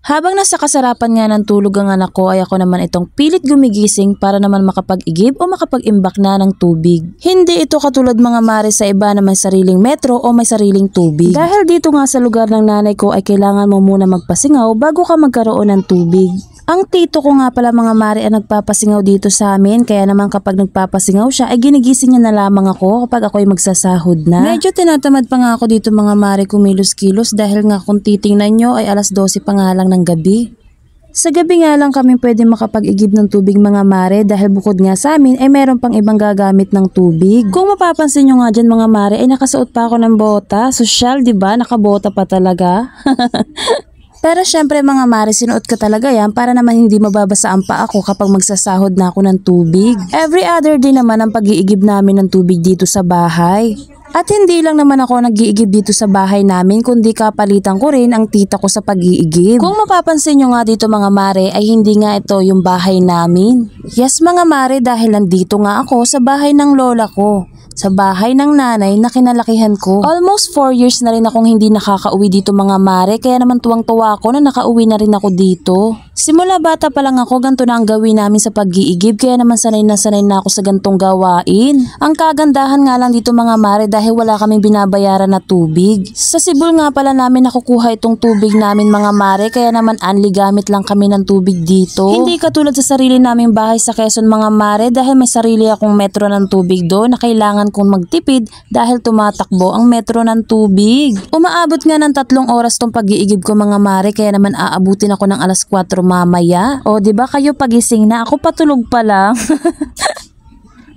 Habang nasa kasarapan nga ng tulog ang anak ko ay ako naman itong pilit gumigising para naman makapag-igib o makapag-imbak na ng tubig. Hindi ito katulad mga mare sa iba na may sariling metro o may sariling tubig. Dahil dito nga sa lugar ng nanay ko ay kailangan mo muna magpasingaw bago ka magkaroon ng tubig. Ang tito ko nga pala mga mare ay nagpapasingaw dito sa amin, kaya naman kapag nagpapasingaw siya ay ginigising niya na lamang ako kapag ako'y magsasahod na. Medyo tinatamad pa nga ako dito mga mare kumilos-kilos dahil nga kung titingnan nyo ay alas 12 pa nga lang ng gabi. Sa gabi nga lang kami pwede makapag-igib ng tubig mga mare dahil bukod nga sa amin ay meron pang ibang gagamit ng tubig. Kung mapapansin nyo nga dyan mga mare ay nakasuot pa ako ng bota. Sosyal diba? Nakabota pa talaga. Pero syempre mga mare, sinuot ko talaga yan para naman hindi mababasa ang paa ko kapag magsasahod na ako ng tubig. Every other day naman ang pag-iigib namin ng tubig dito sa bahay. At hindi lang naman ako nag-iigib dito sa bahay namin, kundi kapalitan ko rin ang tita ko sa pag-iigib. Kung mapapansin nyo nga dito mga mare ay hindi nga ito yung bahay namin. Yes mga mare, dahil nandito nga ako sa bahay ng lola ko. Sa bahay ng nanay na kinalakihan ko. Almost 4 years na rin akong hindi nakakauwi dito mga mare, kaya naman tuwang-tuwa ako na nakauwi na rin ako dito. Simula bata pa lang ako, ganito na ang gawin namin sa pag-iigib, kaya naman sanay na ako sa gantong gawain. Ang kagandahan nga lang dito mga mare dahil wala kaming binabayaran na tubig. Sa Sibol nga pala namin nakukuha itong tubig namin mga mare, kaya naman anli gamit lang kami ng tubig dito. Hindi katulad sa sarili naming bahay sa Quezon mga mare dahil may sarili akong metro ng tubig doon na kailangan kung magtipid dahil tumatakbo ang metro ng tubig. Umaabot nga ng 3 oras tong pag-iigib ko mga mare, kaya naman aabutin ako ng alas 4 mamaya. O diba kayo pagising na, ako patulog pa lang.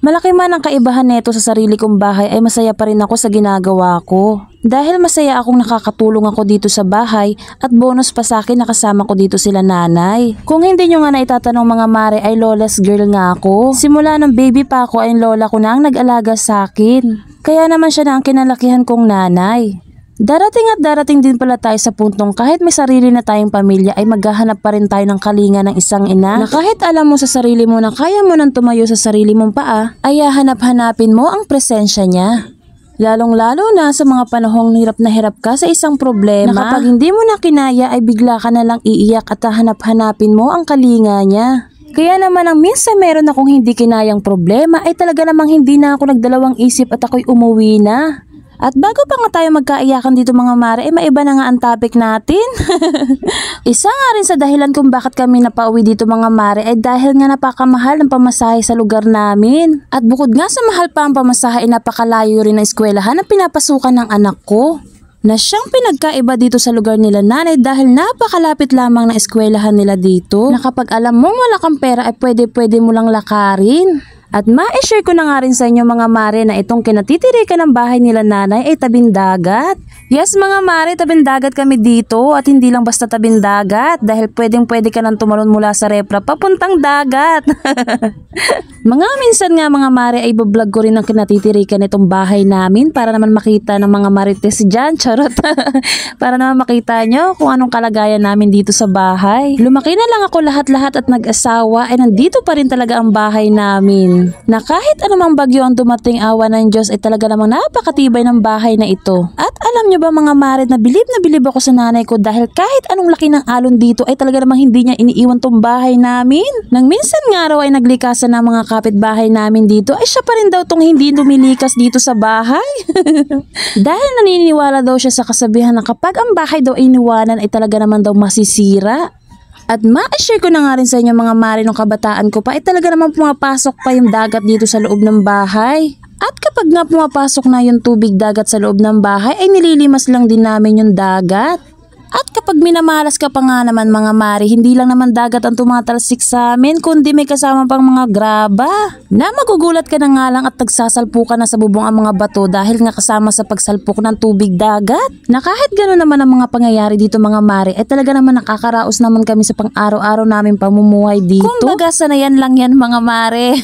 Malaki man ang kaibahan neto sa sarili kong bahay ay masaya pa rin ako sa ginagawa ko. Dahil masaya akong nakakatulong ako dito sa bahay at bonus pa sa akin nakasama ko dito sila nanay. Kung hindi nyo nga naitatanong mga mare ay lola's girl nga ako. Simula ng baby pa ako ay lola ko na ang nag-alaga sa akin. Kaya naman siya na ang kinalakihan kong nanay. Darating at darating din pala tayo sa puntong kahit may sarili na tayong pamilya ay maghahanap pa rin tayo ng kalinga ng isang ina na kahit alam mo sa sarili mo na kaya mo nang tumayo sa sarili mong paa ay hahanap-hanapin mo ang presensya niya. Lalong-lalo na sa mga panahong hirap na hirap ka sa isang problema na kapag hindi mo na kinaya ay bigla ka na lang iiyak at hahanap-hanapin mo ang kalinga niya. Kaya naman ang minsan meron akong hindi kinayang problema ay talaga namang hindi na ako nagdalawang isip at ako'y umuwi na. At bago pa nga tayo magkaiyakan dito mga mare, maiba na nga ang topic natin. Isa nga rin sa dahilan kung bakit kami napauwi dito mga mare ay dahil nga napakamahal ng pamasahe sa lugar namin. At bukod nga sa mahal pa ang pamasahe ay napakalayo rin ng eskwelahan na pinapasukan ng anak ko. Na siyang pinagkaiba dito sa lugar nila nanay dahil napakalapit lamang ng eskwelahan nila dito. Na kapag alam mong wala kang pera ay pwede mo lang lakarin. At ma-share ko na nga rin sa inyo mga mare na itong kinatitirikan ng bahay nila nanay ay tabing dagat. Yes mga mare, tabing dagat kami dito at hindi lang basta tabing dagat dahil pwede ka nang tumalon mula sa repra papuntang dagat. Mga minsan nga mga mare ay bablog ko rin ang kinatitirikan nitong bahay namin para naman makita ng mga marites dyan, charot. Para naman makita nyo kung anong kalagayan namin dito sa bahay. Lumaki na lang ako lahat-lahat at nag-asawa ay nandito pa rin talaga ang bahay namin. Na kahit anumang bagyo ang dumating awa ng Diyos ay talaga namang napakatibay ng bahay na ito. At alam nyo ba mga mare na bilib ako sa nanay ko dahil kahit anong laki ng alon dito ay talaga namang hindi niya iniiwan tong bahay namin. Nang minsan nga raw ay naglikasan ng mga kapitbahay namin dito ay siya pa rin daw tong hindi lumilikas dito sa bahay. Dahil naniniwala daw siya sa kasabihan na kapag ang bahay daw ay iniwanan ay talaga naman daw masisira. At ma-share ko na nga rin sa inyo mga mare nung kabataan ko pa ay talaga naman pumapasok pa yung dagat dito sa loob ng bahay. At kapag nga pumapasok na yung tubig dagat sa loob ng bahay ay nililimas lang din namin yung dagat. At kapag minamalas ka pa nga naman mga mare, hindi lang naman dagat ang tumatalsik sa amin, kundi may kasama pang mga graba. Na magugulat ka na nga lang at nagsasalpukan na sa bubong ang mga bato dahil nga kasama sa pagsalpok ng tubig dagat. Na kahit gano'n naman ang mga pangyayari dito mga mare, ay talaga naman nakakaraos naman kami sa pang-araw-araw namin pamumuhay dito. Kung baga sanayan lang yan mga mare.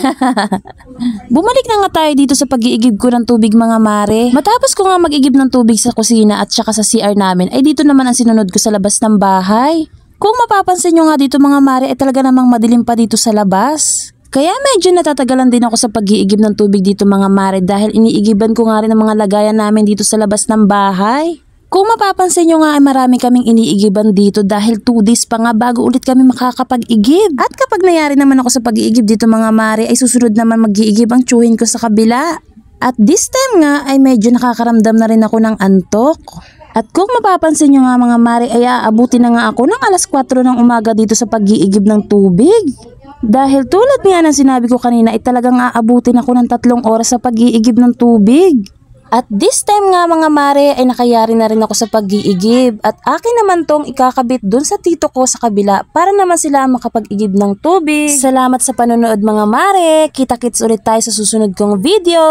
Bumalik na nga tayo dito sa pag-iigib ko ng tubig mga mare. Matapos ko nga mag-igib ng tubig sa kusina at saka sa CR namin, ay dito naman ang sinunod ko sa labas ng bahay. Kung mapapansin nyo nga dito mga mare ay talaga namang madilim pa dito sa labas. Kaya medyo natatagalan din ako sa pag-iigib ng tubig dito mga mare dahil iniigiban ko nga rin ang mga lagayan namin dito sa labas ng bahay. Kung mapapansin nyo nga ay marami kaming iniigiban dito dahil 2 days pa nga bago ulit kami makakapag-igib. At kapag nayari naman ako sa pag-iigib dito mga mare ay susunod naman mag-iigib ang tsuhin ko sa kabila. At this time nga ay medyo nakakaramdam na rin ako ng antok. At kung mapapansin nyo nga mga mare ay aabuti na nga ako ng alas 4 ng umaga dito sa pag-iigib ng tubig. Dahil tulad nga ng sinabi ko kanina ay talagang aabutin ako ng 3 oras sa pag-iigib ng tubig. At this time nga mga mare ay nakayari na rin ako sa pag-iigib at akin naman tong ikakabit dun sa tito ko sa kabila para naman sila makapag-igib ng tubig. Salamat sa panonood mga mare, kita-kits ulit tayo sa susunod kong video.